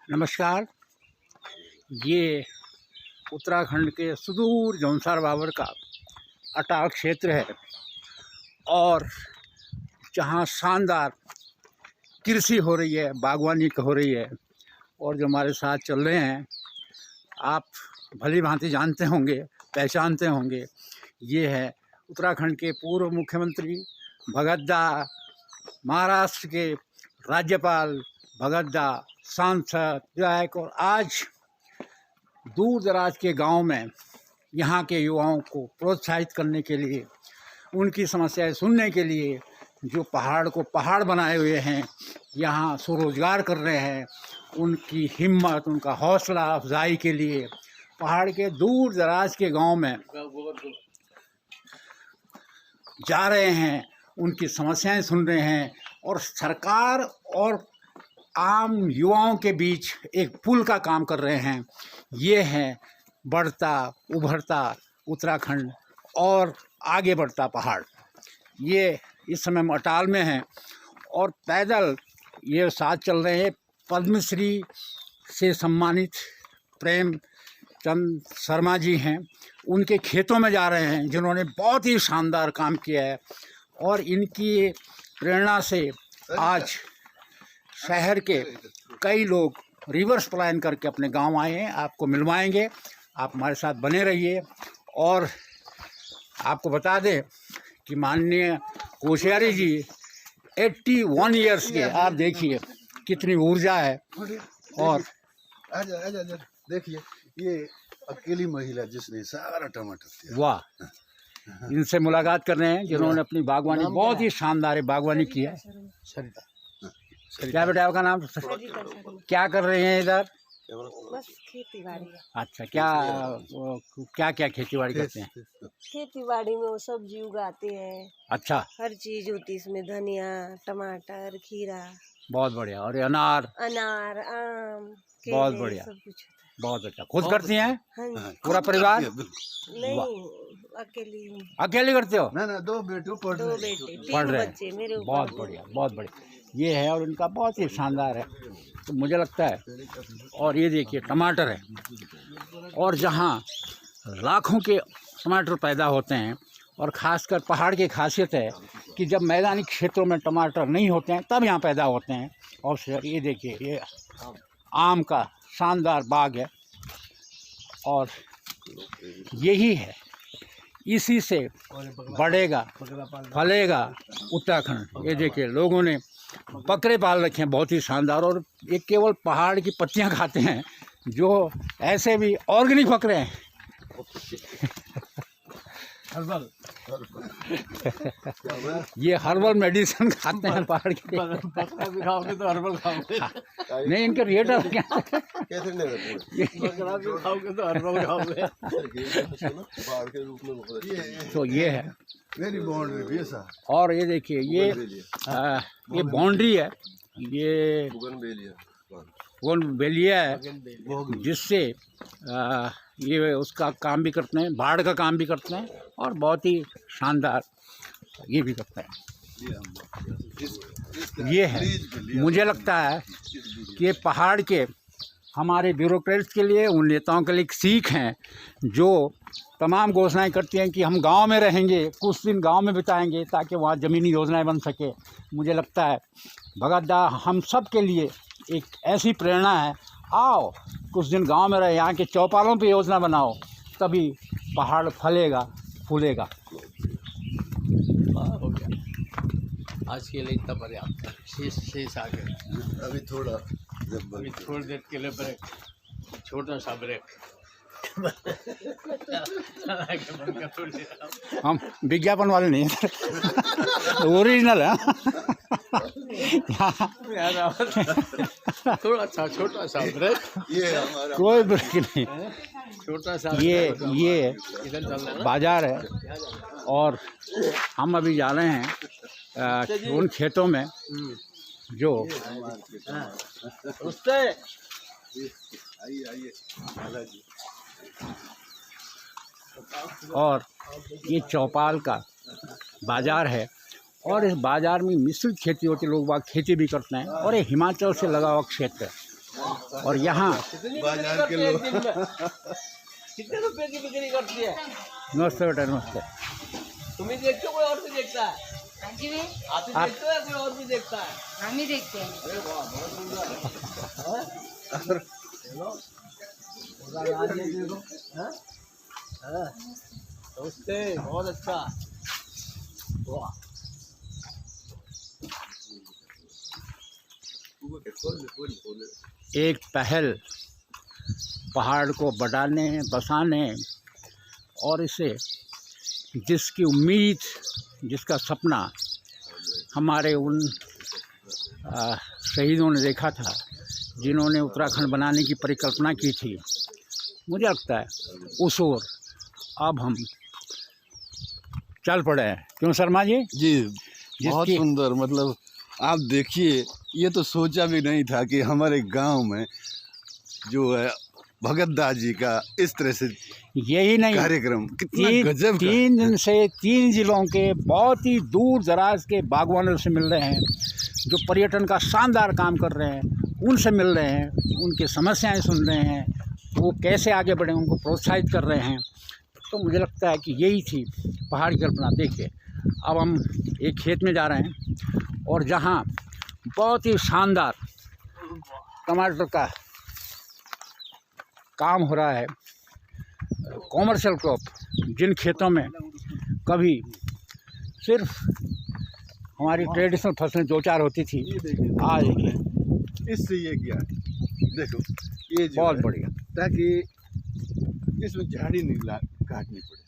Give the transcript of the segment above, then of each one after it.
नमस्कार। ये उत्तराखंड के सुदूर जौनसार बाबर का अटाल क्षेत्र है और जहाँ शानदार कृषि हो रही है, बागवानी हो रही है। और जो हमारे साथ चल रहे हैं, आप भली भांति जानते होंगे, पहचानते होंगे, ये है उत्तराखंड के पूर्व मुख्यमंत्री भगत दा, महाराष्ट्र के राज्यपाल भगत दा, सांसद, विधायक। और आज दूर दराज के गांव में यहाँ के युवाओं को प्रोत्साहित करने के लिए, उनकी समस्याएं सुनने के लिए, जो पहाड़ को पहाड़ बनाए हुए हैं, यहाँ स्वरोजगार कर रहे हैं, उनकी हिम्मत, उनका हौसला अफजाई के लिए पहाड़ के दूर दराज के गांव में जा रहे हैं, उनकी समस्याएं सुन रहे हैं और सरकार और आम युवाओं के बीच एक पुल का काम कर रहे हैं। ये है बढ़ता उभरता उत्तराखंड और आगे बढ़ता पहाड़। ये इस समय हम अटाल में हैं और पैदल ये साथ चल रहे हैं पद्मश्री से सम्मानित प्रेमचंद शर्मा जी हैं। उनके खेतों में जा रहे हैं, जिन्होंने बहुत ही शानदार काम किया है और इनकी प्रेरणा से आज शहर के कई लोग रिवर्स पलायन करके अपने गांव आए हैं। आपको मिलवाएंगे, आप हमारे साथ बने रहिए। और आपको बता दें कि माननीय कोश्यारी जी 81 ईयर्स के, आप देखिए कितनी ऊर्जा है। और आजा देखिए, ये अकेली महिला जिसने सारा टमाटर, वाह, इनसे मुलाकात कर रहे हैं जिन्होंने अपनी बागवानी बहुत ही शानदार बागवानी की है। सरिता, क्या बेटा आपका नाम? क्या कर रहे हैं इधर? बस खेती बाड़ी। अच्छा, क्या खेती बाड़ी करते हैं? खेती बाड़ी में वो सब्जी उगाते हैं। अच्छा, हर चीज होती है इसमें, धनिया, टमाटर, खीरा। बहुत बढ़िया। और अनार, आम, केले, बहुत बढ़िया, सब कुछ होता है। बहुत अच्छा। खुद करती हैं? हाँ, पूरा परिवार? नहीं, अकेले करते हो? ना दो बेटे पढ़ दो रहे बेटे, पढ़ 3 रहे बच्चे मेरे ऊपर। बहुत बढ़िया, बहुत बढ़िया। ये है और इनका बहुत ही शानदार है, तो मुझे लगता है। और ये देखिए टमाटर है, और जहाँ लाखों के टमाटर पैदा होते हैं, और ख़ासकर पहाड़ की खासियत है कि जब मैदानी क्षेत्रों में टमाटर नहीं होते हैं तब यहाँ पैदा होते हैं। और ये देखिए, ये आम का शानदार बाग है और यही है, इसी से बढ़ेगा फलेगा उत्तराखंड। ये देखिए, लोगों ने बकरे पाल रखे हैं बहुत ही शानदार, और ये केवल पहाड़ की पत्तियां खाते हैं, जो ऐसे भी ऑर्गेनिक बकरे हैं। हर्बल ये हर्बल मेडिसिन खाते हैं पहाड़ के। बकरा भी खाओगे तो हर्बल खाओगे। नहीं, इनके रेट है क्या? कैसे नहीं, बकरा भी खाओगे तो हर्बल खाओगे। पहाड़ के रूप में तो ये है मेरी बाउंड्री भी ऐसा। और ये देखिए, ये बाउंड्री है, ये बोगनवेलिया है, जिससे ये उसका काम भी करते हैं, बाढ़ का काम भी करते हैं और बहुत ही शानदार ये भी करते हैं। ये है, मुझे लगता है कि ये पहाड़ के हमारे ब्यूरोक्रेट्स के लिए, उन नेताओं के लिए एक सीख है, जो तमाम घोषणाएं करती हैं कि हम गांव में रहेंगे, कुछ दिन गांव में बिताएंगे ताकि वहाँ ज़मीनी योजनाएं बन सके। मुझे लगता है भगत दा हम सब के लिए एक ऐसी प्रेरणा है। आओ कुछ दिन गांव में रहे, यहाँ के चौपालों पे योजना बनाओ, तभी पहाड़ फलेगा फूलेगा। हो गया, आज के लिए इतना पर्याप्त है। शेष आगे अभी थोड़ा, अभी थोड़ी देर के लिए ब्रेक, छोटा सा ब्रेक। हम विज्ञापन वाले नहीं हैं, ओरिजिनल है। थोड़ा सा छोटा सा ब्रेक, ये हमारा कोई ब्रेक नहीं, छोटा सा। ये इधर चल रहा है बाजार है और हम अभी जा रहे हैं उन खेतों में जो उससे आइए और ये चौपाल का बाज़ार है और इस बाज़ार में मिश्रित खेती होती है, लोग बाग खेती भी करते हैं और ये हिमाचल से लगा हुआ क्षेत्र है। और यहाँ बाजार के लोग कितने रुपए की बिक्री करती है? नमस्ते बेटा, नमस्ते। तुम्हें देखते हो, कोई और भी देखता है? हाँ जी भाई, आप ही देखते हो या कोई और भी देखता है? हम ही देखते हैं। अरे वाह, बहुत सुंदर है। चलो, उधर आ जाइए, देखो। हाँ? हाँ, नमस्ते, बहुत अच्छा। वाह, एक पहल पहाड़ को बढ़ाने, बसाने और इसे जिसकी उम्मीद, जिसका सपना हमारे उन शहीदों ने देखा था, जिन्होंने उत्तराखंड बनाने की परिकल्पना की थी, मुझे लगता है उस ओर अब हम चल पड़े हैं। क्यों शर्मा जी? जी, बहुत जिसकी सुंदर। मतलब आप देखिए, ये तो सोचा भी नहीं था कि हमारे गांव में जो है भगत दास जी का इस तरह से यही नहीं, कार्यक्रम कितना गजब का। 3 दिन से 3 जिलों के बहुत ही दूर दराज के बागवानों से मिल रहे हैं, जो पर्यटन का शानदार काम कर रहे हैं, उनसे मिल रहे हैं, उनकी समस्याएं सुन रहे हैं, वो कैसे आगे बढ़े उनको प्रोत्साहित कर रहे हैं। तो मुझे लगता है कि यही थी पहाड़ की कल्पना। देखिए, अब हम एक खेत में जा रहे हैं और जहाँ बहुत ही शानदार टमाटर का काम हो रहा है, कॉमर्शियल क्रॉप, जिन खेतों में कभी सिर्फ हमारी ट्रेडिशनल फसलें 2-4 होती थी, ये देखिए, आज देखिए इससे ये किया, देखो ये जो बहुत है, बढ़िया। ताकि इसमें झाड़ी नहीं काटनी पड़े,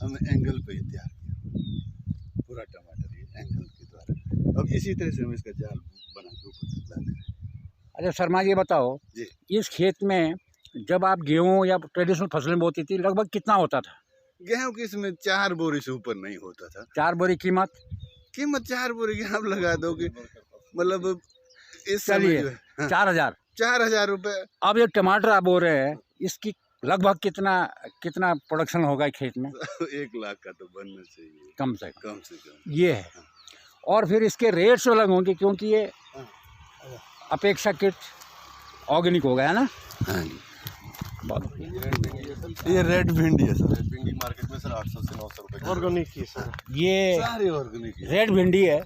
हमने एंगल पे ही तैयार किया पूरा टमाटर, ये एंगल के द्वारा। अब इसी तरह से हम इसका जाल बना के ऊपर तक लाते हैं। अच्छा शर्मा जी, बताओ, जी, इस खेत में जब आप गेहूँ या ट्रेडिशनल फसलें बोती थी, लगभग कितना होता था? गेहूं की इसमें 4 बोरी से ऊपर नहीं होता था। 4 बोरी कीमत? कीमत 4 बोरी की आप लगा दो कि मतलब इस समय चलिए, जो है, हाँ, 4000। 4000 रुपये। अब ये टमाटर आप बोल रहे हैं, इसकी लगभग कितना प्रोडक्शन होगा खेत में? 1 लाख का तो बनना चाहिए कम से कम से कम। ये है। और फिर इसके रेट्स अलग होंगे, क्योंकि ये अपेक्षाकृत ऑर्गेनिक हो गया ना। हाँ जी, बहुत ये रेड भिंडी है सर। भिंडी मार्केट में सर 800 से 900 रुपए ऑर्गेनिक की सर, ये सारी ऑर्गेनिक है। रेड भिंडी है,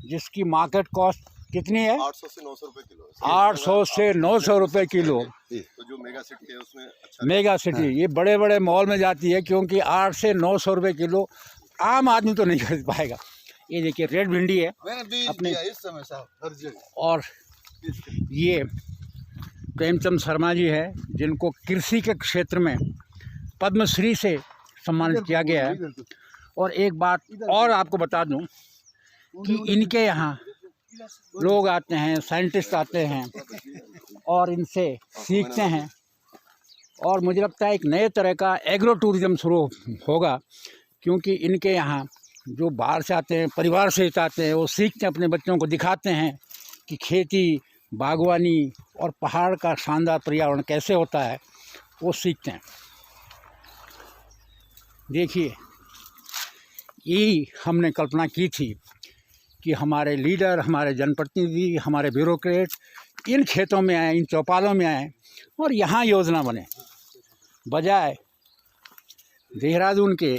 जिसकी मार्केट कॉस्ट कितनी है? 800 से 900 रुपए किलो है। 800 से 900 रुपए किलो। तो जो मेगा सिटी है उसमें अच्छा मेगा सिटी ये बड़े बड़े मॉल में जाती है, क्योंकि 8 से 900 रुपए किलो आम आदमी तो नहीं खरीद पाएगा। ये देखिए रेड भिंडी है मैंने बीज अपने- दिया इस समय साहब हर जगह। और ये प्रेमचंद शर्मा जी है, जिनको कृषि के क्षेत्र में पद्मश्री से सम्मानित किया गया है। और एक बात और आपको बता दूं कि इनके यहाँ लोग आते हैं, साइंटिस्ट आते हैं और इनसे सीखते हैं। और मुझे लगता है एक नए तरह का एग्रो टूरिज्म शुरू होगा, क्योंकि इनके यहाँ जो बाहर से आते हैं, परिवार से आते हैं, वो सीखते हैं, अपने बच्चों को दिखाते हैं कि खेती, बागवानी और पहाड़ का शानदार पर्यावरण कैसे होता है, वो सीखते हैं। देखिए, यही हमने कल्पना की थी कि हमारे लीडर, हमारे जनप्रतिनिधि, हमारे ब्यूरोक्रेट इन खेतों में आए, इन चौपालों में आए और यहाँ योजना बने, बजाय देहरादून के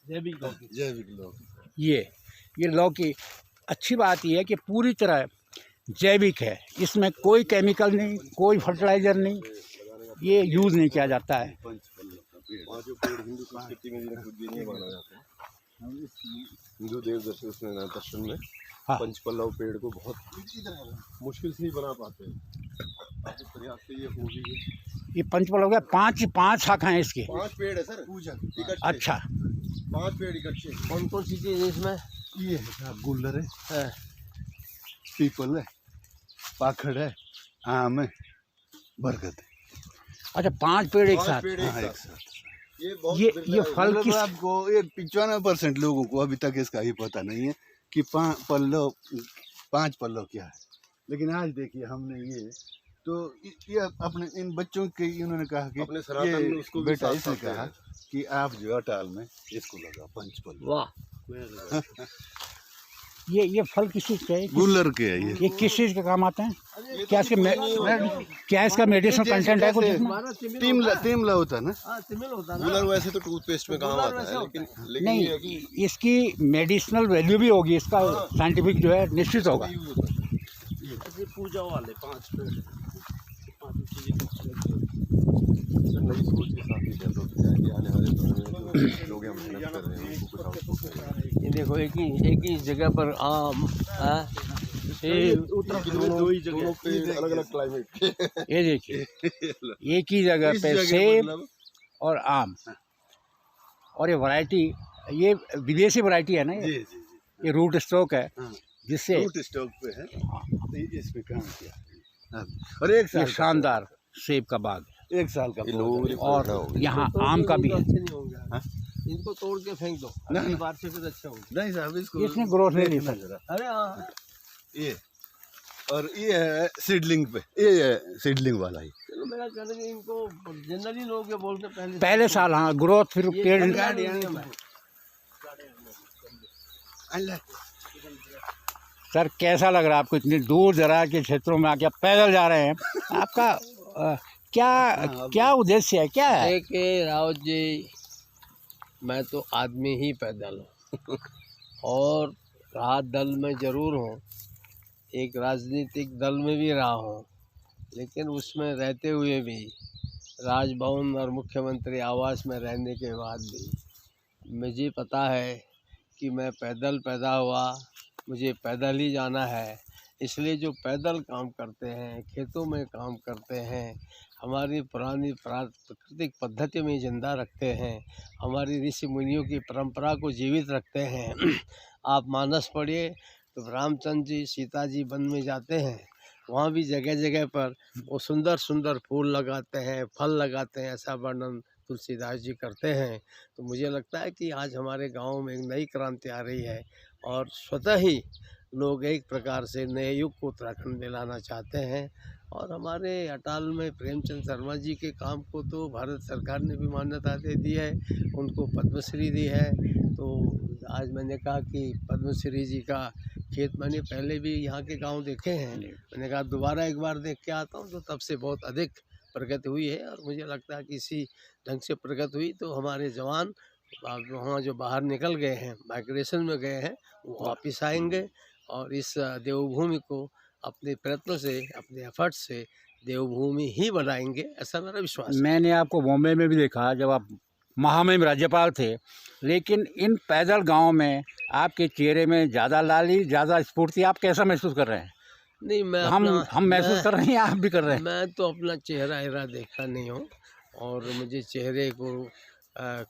जैविक लोग। ये लौकी। अच्छी बात यह है कि पूरी तरह जैविक है, इसमें कोई केमिकल नहीं, कोई फर्टिलाइज़र नहीं, ये यूज़ नहीं किया जाता है। वहाँ जो पेड़ हिंदू संस्कृति में जिन्हें खुद भी नहीं माना जाता है, हिंदू देव दर्शन में हाँ। पंचपल्लव पेड़ को बहुत मुश्किल से ही बना पाते हैं। काफी प्रयास से ये हो भी है। ये पंचपल हो गया, पाँच शाखाएं इसकी। 5 पेड़ है सर, इकट्ठे। अच्छा, 5 पेड़ इकट्ठे। कौन कौन सी चीज़ है इसमें? ये है साहब, गुल्लर है, हाँ। पीपल है, पाखड़ है, आम है, बरगद है। अच्छा 5 पेड़ एक 5 साथ। पेड़ हाँ, एक एक साथ। साथ। ये बहुत ये बिरला है। फल मतलब किस आपको ये 95% लोगों को अभी तक इसका ही पता नहीं है कि 5 पल्लव क्या है। लेकिन आज देखिए हमने ये तो ये अपने इन बच्चों के इन्होंने कहा कि अपने सनातन में उसको ये भी बेटा साथ इसने साथ कहा हैं। कि आप जो अटाल में इसको लगा पंचपल्ले। वाह ये फल किस चीज़ के है? गुल्लर के है ये। ये किस चीज़ के काम आते हैं? क्या इसका मेडिसिनल कंटेंट है कुछ इसमें? टीमला होता है ना। गुलर वैसे तो टूथपेस्ट में काम आता है, लेकिन नहीं, ये है कि इसकी मेडिसिनल वैल्यू भी होगी, इसका साइंटिफिक जो है निश्चित होगा। पूजा वाले 5 पेड़ 5 चीजें नई सोच के साथ ही डेवलप किया है कि आने वाले समय में जो लोग यहाँ मेहनत कर रहे हैं उनको कुछ आउटपुट मिले। ये देखो एक ही जगह पर आम दो ही जगह पे अलग अलग क्लाइमेट। ये देखिए एक ही जगह इस पे जगह सेब मतलब और आम, और ये वैरायटी ये विदेशी वैरायटी है ना, जी ये जी जी ये रूट स्टॉक है हाँ। जिससे रूट स्टॉक पे है, तो इसमें काम किया। हाँ। और एक ये साल का शानदार सेब का बाग है। 1 साल का ये लोगों की और प्रेरणा होगी। यहाँ आम का भी है। अच्छे नहीं होंगे। हाँ? इनको तोड़ के फेंक दो, ना, अगली ना। बार से फिर अच्छे होंगे। नहीं साहब इसको इसमें ग्रोथ नहीं देखना दिखता। जरा। अरे हाँ, ये और ये है सीडलिंग पे, ये है सीडलिंग वाला ही। चलो मेरा कहना है कि इनको जनरली लोग ये बोलते हैं पहले साल हाँ ग्रोथ, फिर ये पेड़ गार्ड नियम है। सर कैसा लग रहा है आपको? इतनी दूर दराज के क्षेत्रों में आके आप पैदल जा रहे हैं, आपका क्या उद्देश्य है, क्या है? देखिए राउत जी, मैं तो आदमी ही पैदल हूँ और राहत दल में ज़रूर हूँ, एक राजनीतिक दल में भी रहा हूँ, लेकिन उसमें रहते हुए भी राजभवन और मुख्यमंत्री आवास में रहने के बाद भी मुझे पता है कि मैं पैदल पैदा हुआ, मुझे पैदल ही जाना है। इसलिए जो पैदल काम करते हैं, खेतों में काम करते हैं, हमारी पुरानी प्राकृतिक पद्धति में जिंदा रखते हैं, हमारी ऋषि मुनियों की परंपरा को जीवित रखते हैं। आप मानस पढ़िए तो रामचंद्र जी सीता जी वन में जाते हैं, वहाँ भी जगह जगह पर वो सुंदर सुंदर फूल लगाते हैं, फल लगाते हैं, ऐसा वर्णन तुलसीदास जी करते हैं। तो मुझे लगता है कि आज हमारे गांव में एक नई क्रांति आ रही है और स्वतः ही लोग एक प्रकार से नए युग को उत्तराखंड में लाना चाहते हैं। और हमारे अटाल में प्रेमचंद शर्मा जी के काम को तो भारत सरकार ने भी मान्यता दे दी है, उनको पद्मश्री दी है। तो आज मैंने कहा कि पद्मश्री जी का खेत मैंने पहले भी यहाँ के गांव देखे हैं, मैंने कहा दोबारा एक बार देख के आता हूँ, तो तब से बहुत अधिक प्रगति हुई है। और मुझे लगता है कि इसी ढंग से प्रगति हुई तो हमारे जवान वहाँ जो बाहर निकल गए हैं, माइग्रेशन में गए हैं, वो वापस आएंगे और इस देवभूमि को अपने प्रयत्नों से, अपने एफर्ट से देवभूमि ही बनाएंगे, ऐसा मेरा विश्वास है। मैंने आपको बॉम्बे में भी देखा जब आप महामहिम राज्यपाल थे, लेकिन इन पैदल गांव में आपके चेहरे में ज़्यादा लाली, ज़्यादा स्फूर्ति, आप कैसा महसूस कर रहे हैं? नहीं मैं हम महसूस कर रहे हैं, आप भी कर रहे हैं? मैं तो अपना चेहरा एरा देखा नहीं हूँ और मुझे चेहरे को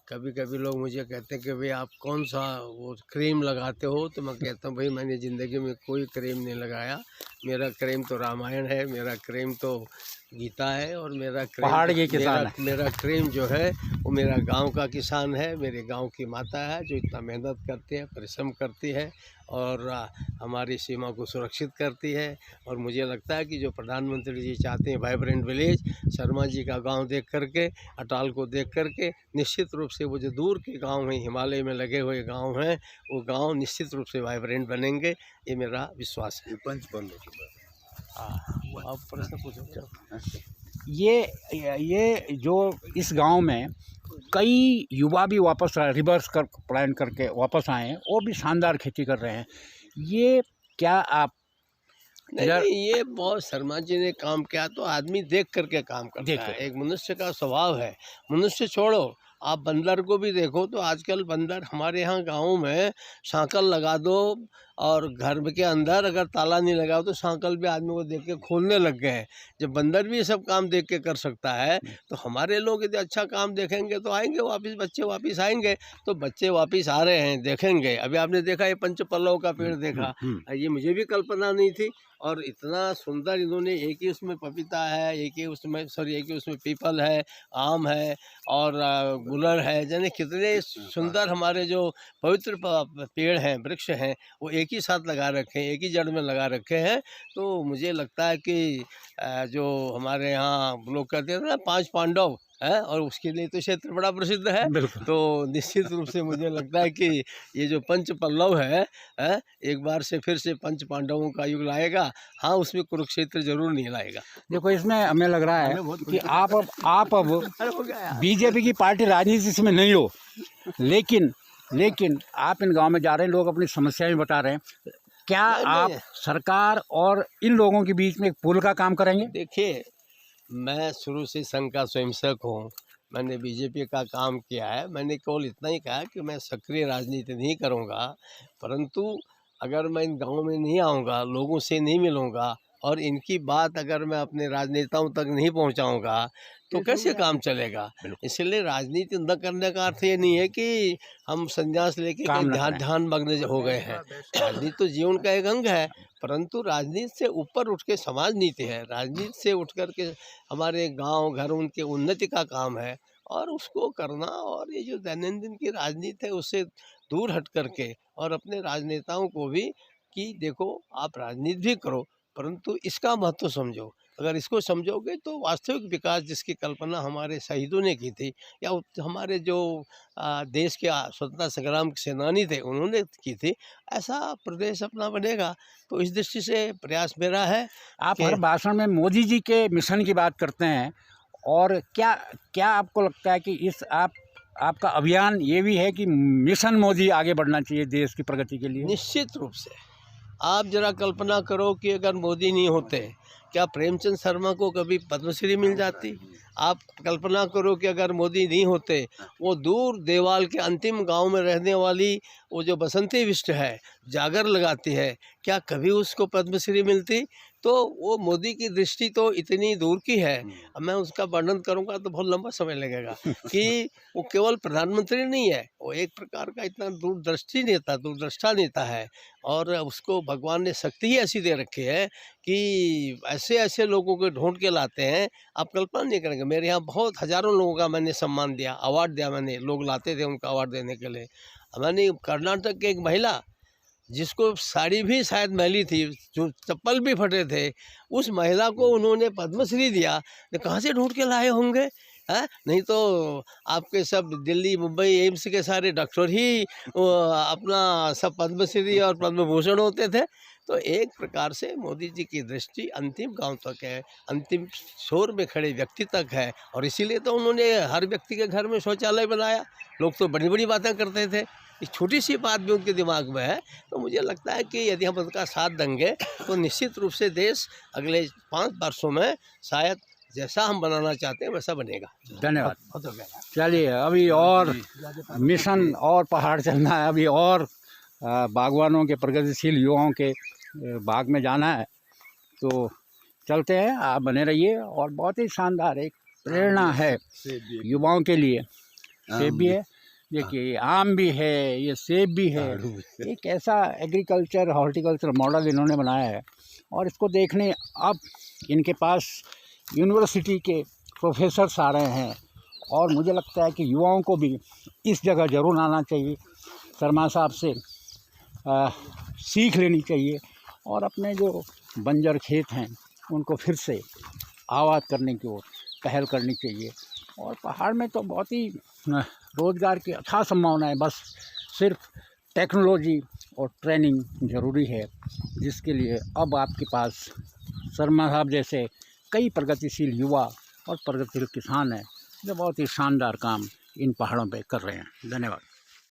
कभी कभी लोग मुझे कहते हैं कि भाई आप कौन सा वो क्रीम लगाते हो, तो मैं कहता हूँ भाई मैंने ज़िंदगी में कोई क्रीम नहीं लगाया, मेरा क्रीम तो रामायण है, मेरा क्रीम तो गीता है और मेरा क्रीम पहाड़ के किसान है। मेरा क्रीम जो है वो मेरा गांव का किसान है, मेरे गांव की माता है जो इतना मेहनत करती है, परिश्रम करती है और हमारी सीमा को सुरक्षित करती है। और मुझे लगता है कि जो प्रधानमंत्री जी चाहते हैं वाइब्रेंट विलेज, शर्मा जी का गांव देख करके, अटाल को देख करके निश्चित रूप से वो जो दूर के गांव हैं, हिमालय में लगे हुए गांव हैं, वो गांव निश्चित रूप से वाइब्रेंट बनेंगे, ये मेरा विश्वास है। पंचपल्ले के बाद हाँ, आप प्रश्न पूछो। ये जो इस गांव में कई युवा भी वापस रिवर्स कर प्लान करके वापस आए हैं, वो भी शानदार खेती कर रहे हैं। ये क्या आप नहीं, ये बहुत शर्मा जी ने काम किया तो आदमी देख करके काम करता देख है, कर। एक मनुष्य का स्वभाव है। मनुष्य छोड़ो, आप बंदर को भी देखो तो आजकल बंदर हमारे यहाँ गाँव में सांकल लगा दो और घर के अंदर अगर ताला नहीं लगाओ तो सांकल भी आदमी को देख के खोलने लग गए हैं। जब बंदर भी ये सब काम देख के कर सकता है तो हमारे लोग यदि अच्छा काम देखेंगे तो आएंगे वापस, बच्चे वापस आएंगे। तो बच्चे वापस आ रहे हैं, देखेंगे। अभी आपने देखा ये पंचपल्लव का पेड़ देखा, ये मुझे भी कल्पना नहीं थी और इतना सुंदर इन्होंने, एक ही उसमें पपीता है, एक ही उसमें पीपल है, आम है और गुलर है, यानी कितने सुंदर हमारे जो पवित्र पेड़ हैं, वृक्ष हैं, वो एक ही साथ लगा रखे हैं, एक ही जड़ में लगा रखे हैं। तो मुझे लगता है कि जो हमारे यहाँ लोग कहते हैं ना 5 पांडव है, और उसके लिए तो क्षेत्र बड़ा प्रसिद्ध है। बिल्कुल। तो निश्चित रूप से मुझे लगता है कि ये जो पंच पल्लव है, एक बार से फिर से पंच पांडवों का युग लाएगा। हाँ, उसमें कुरुक्षेत्र जरूर नहीं लाएगा। देखो, इसमें हमें लग रहा है कि आप अब बीजेपी की पार्टी राजनीति में नहीं हो, लेकिन आप इन गांव में जा रहे हैं, लोग अपनी समस्याएं बता रहे हैं। क्या आप सरकार और इन लोगों के बीच में एक पुल का काम करेंगे? देखिए, मैं शुरू से संघ का स्वयंसेवक हूँ, मैंने बीजेपी का काम किया है। मैंने केवल इतना ही कहा कि मैं सक्रिय राजनीति नहीं करूँगा, परंतु अगर मैं इन गाँव में नहीं आऊँगा, लोगों से नहीं मिलूँगा और इनकी बात अगर मैं अपने राजनेताओं तक नहीं पहुंचाऊंगा तो कैसे काम चलेगा। इसलिए राजनीति न करने का अर्थ ये नहीं है कि हम संन्यास लेके ध्यान मग्न हो गए हैं। राजनीति तो जीवन का एक अंग है, परंतु राजनीति से ऊपर उठ के समाज नीति है। राजनीति से उठ कर के हमारे गांव घर उनके उन्नति का काम है और उसको करना। और ये जो दैनंदिन की राजनीति है उससे दूर हट करके और अपने राजनेताओं को भी कि देखो आप राजनीति भी करो परंतु इसका महत्व समझो। अगर इसको समझोगे तो वास्तविक विकास जिसकी कल्पना हमारे शहीदों ने की थी या हमारे जो देश के स्वतंत्रता संग्राम के सेनानी थे उन्होंने की थी, ऐसा प्रदेश अपना बनेगा। तो इस दृष्टि से प्रयास मेरा है। आप हर भाषण में मोदी जी के मिशन की बात करते हैं, और क्या आपको लगता है कि इस आपका अभियान ये भी है कि मिशन मोदी आगे बढ़ना चाहिए देश की प्रगति के लिए? निश्चित रूप से। आप जरा कल्पना करो कि अगर मोदी नहीं होते क्या प्रेमचंद शर्मा को कभी पद्मश्री मिल जाती? आप कल्पना करो कि अगर मोदी नहीं होते वो दूर देवाल के अंतिम गांव में रहने वाली वो जो बसंती बिष्ट है जागर लगाती है, क्या कभी उसको पद्मश्री मिलती? तो वो मोदी की दृष्टि तो इतनी दूर की है, अब मैं उसका वर्णन करूंगा तो बहुत लंबा समय लगेगा कि वो केवल प्रधानमंत्री नहीं है, वो एक प्रकार का इतना दूरदृष्टा नेता है। और उसको भगवान ने शक्ति ही ऐसी दे रखी है कि ऐसे ऐसे लोगों को ढूंढ के लाते हैं, आप कल्पना नहीं करेंगे। मेरे यहाँ बहुत हज़ारों लोगों का मैंने सम्मान दिया, अवार्ड दिया मैंने, लोग लाते थे उनका अवार्ड देने के लिए। मैंने कर्नाटक की एक महिला जिसको साड़ी भी शायद मैली थी, जो चप्पल भी फटे थे, उस महिला को उन्होंने पद्मश्री दिया। तो कहाँ से ढूंढ के लाए होंगे? है नहीं तो आपके सब दिल्ली मुंबई एम्स के सारे डॉक्टर ही अपना सब पद्मश्री और पद्म भूषण होते थे। तो एक प्रकार से मोदी जी की दृष्टि अंतिम गांव तक है, अंतिम छोर में खड़े व्यक्ति तक है। और इसीलिए तो उन्होंने हर व्यक्ति के घर में शौचालय बनाया। लोग तो बड़ी बड़ी बातें करते थे, एक छोटी सी बात भी उनके दिमाग में है। तो मुझे लगता है कि यदि हम उनका साथ देंगे तो निश्चित रूप से देश अगले 5 वर्षों में शायद जैसा हम बनाना चाहते हैं वैसा बनेगा। धन्यवाद। चलिए, अभी और मिशन और पहाड़ चलना है, अभी और बागवानों के प्रगतिशील युवाओं के बाग में जाना है, तो चलते हैं। आप बने रहिए। और बहुत ही शानदार एक प्रेरणा है युवाओं के लिए। सेब भी है, देखिए आम भी है, ये सेब भी है। एक ऐसा एग्रीकल्चर हॉर्टिकल्चर मॉडल इन्होंने बनाया है, और इसको देखने अब इनके पास यूनिवर्सिटी के प्रोफेसर्स आ रहे हैं। और मुझे लगता है कि युवाओं को भी इस जगह ज़रूर आना चाहिए, शर्मा साहब से सीख लेनी चाहिए, और अपने जो बंजर खेत हैं उनको फिर से आबाद करने की ओर पहल करनी चाहिए। और पहाड़ में तो बहुत ही रोज़गार की अथाह संभावनाएं, बस सिर्फ टेक्नोलॉजी और ट्रेनिंग ज़रूरी है, जिसके लिए अब आपके पास शर्मा साहब जैसे कई प्रगतिशील युवा और प्रगतिशील किसान हैं जो बहुत ही शानदार काम इन पहाड़ों पे कर रहे हैं। धन्यवाद।